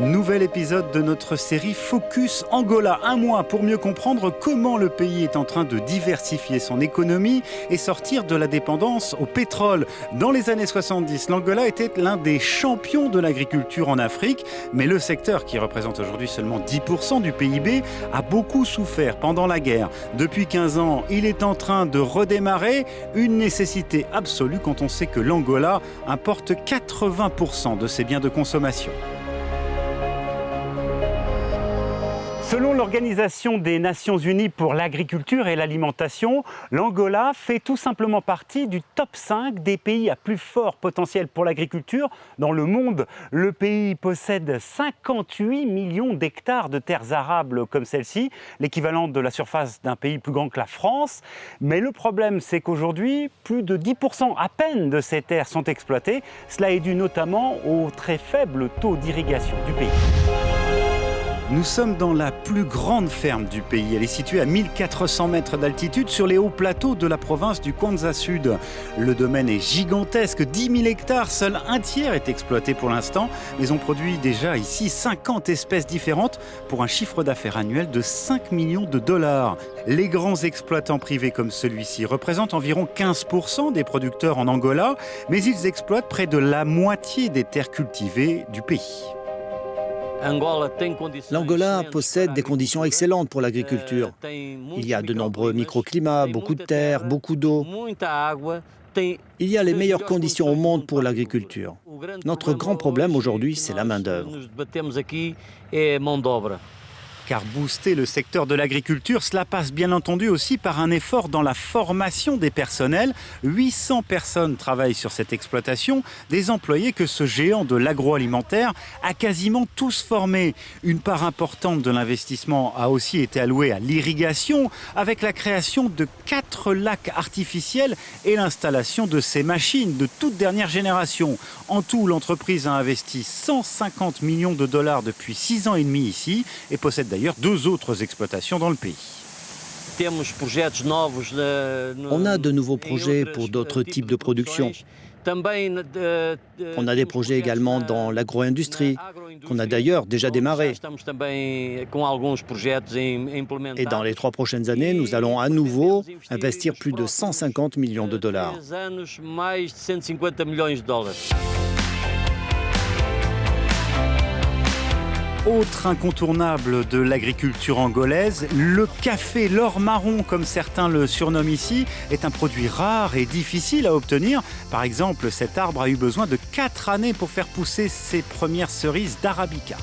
Nouvel épisode de notre série Focus Angola. Un mois pour mieux comprendre comment le pays est en train de diversifier son économie et sortir de la dépendance au pétrole. Dans les années 70, l'Angola était l'un des champions de l'agriculture en Afrique, mais le secteur, qui représente aujourd'hui seulement 10% du PIB, a beaucoup souffert pendant la guerre. Depuis 15 ans, il est en train de redémarrer, une nécessité absolue quand on sait que l'Angola importe 80% de ses biens de consommation. Selon l'Organisation des Nations Unies pour l'agriculture et l'alimentation, l'Angola fait tout simplement partie du top 5 des pays à plus fort potentiel pour l'agriculture dans le monde. Le pays possède 58 millions d'hectares de terres arables comme celle-ci, l'équivalent de la surface d'un pays plus grand que la France. Mais le problème, c'est qu'aujourd'hui, plus de 10% à peine de ces terres sont exploitées. Cela est dû notamment au très faible taux d'irrigation du pays. Nous sommes dans la plus grande ferme du pays. Elle est située à 1400 mètres d'altitude sur les hauts plateaux de la province du Kwanza Sud. Le domaine est gigantesque, 10 000 hectares, seul un tiers est exploité pour l'instant, mais on produit déjà ici 50 espèces différentes pour un chiffre d'affaires annuel de 5 millions de dollars. Les grands exploitants privés comme celui-ci représentent environ 15% des producteurs en Angola, mais ils exploitent près de la moitié des terres cultivées du pays. L'Angola possède des conditions excellentes pour l'agriculture. Il y a de nombreux microclimats, beaucoup de terre, beaucoup d'eau. Il y a les meilleures conditions au monde pour l'agriculture. Notre grand problème aujourd'hui, c'est la main-d'œuvre. Car booster le secteur de l'agriculture, cela passe bien entendu aussi par un effort dans la formation des personnels. 800 personnes travaillent sur cette exploitation, des employés que ce géant de l'agroalimentaire a quasiment tous formés. Une part importante de l'investissement a aussi été allouée à l'irrigation, avec la création de 4 lacs artificiels et l'installation de ces machines de toute dernière génération. En tout, l'entreprise a investi 150 millions de dollars depuis 6 ans et demi ici et possède d'ailleurs 2 autres exploitations dans le pays. On a de nouveaux projets pour d'autres types de production. On a des projets également dans l'agro-industrie, qu'on a d'ailleurs déjà démarré. Et dans les 3 prochaines années, nous allons à nouveau investir plus de 150 millions de dollars. Autre incontournable de l'agriculture angolaise, le café, l'or marron comme certains le surnomment ici, est un produit rare et difficile à obtenir. Par exemple, cet arbre a eu besoin de 4 années pour faire pousser ses premières cerises d'arabica.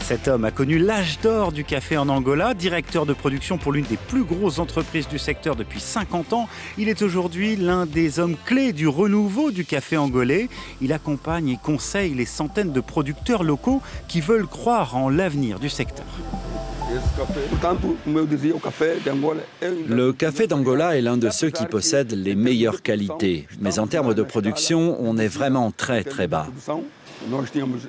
Cet homme a connu l'âge d'or du café en Angola, directeur de production pour l'une des plus grosses entreprises du secteur depuis 50 ans. Il est aujourd'hui l'un des hommes clés du renouveau du café angolais. Il accompagne et conseille les centaines de producteurs locaux qui veulent croire en l'avenir du secteur. Le café d'Angola est l'un de ceux qui possèdent les meilleures qualités. Mais en termes de production, on est vraiment très très bas.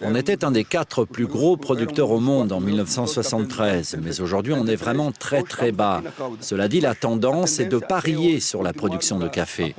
On était un des 4 plus gros producteurs au monde en 1973, mais aujourd'hui on est vraiment très très bas. Cela dit, la tendance est de parier sur la production de café.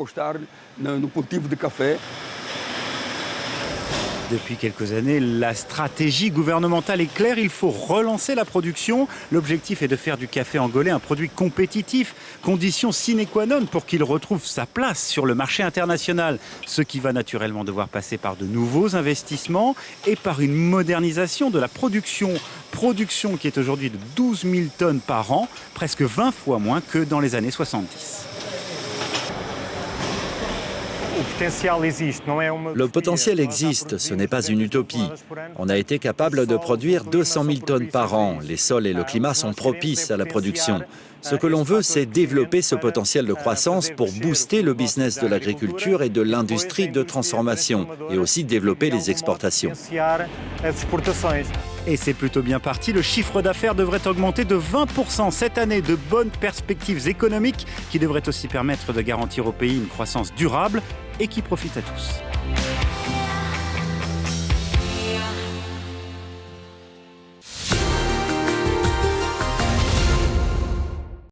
Depuis quelques années, la stratégie gouvernementale est claire, il faut relancer la production. L'objectif est de faire du café angolais un produit compétitif, condition sine qua non pour qu'il retrouve sa place sur le marché international. Ce qui va naturellement devoir passer par de nouveaux investissements et par une modernisation de la production. Production qui est aujourd'hui de 12 000 tonnes par an, presque 20 fois moins que dans les années 70. Le potentiel existe, ce n'est pas une utopie. On a été capable de produire 200 000 tonnes par an. Les sols et le climat sont propices à la production. Ce que l'on veut, c'est développer ce potentiel de croissance pour booster le business de l'agriculture et de l'industrie de transformation, et aussi développer les exportations. Et c'est plutôt bien parti, le chiffre d'affaires devrait augmenter de 20% cette année, de bonnes perspectives économiques qui devraient aussi permettre de garantir au pays une croissance durable et qui profite à tous.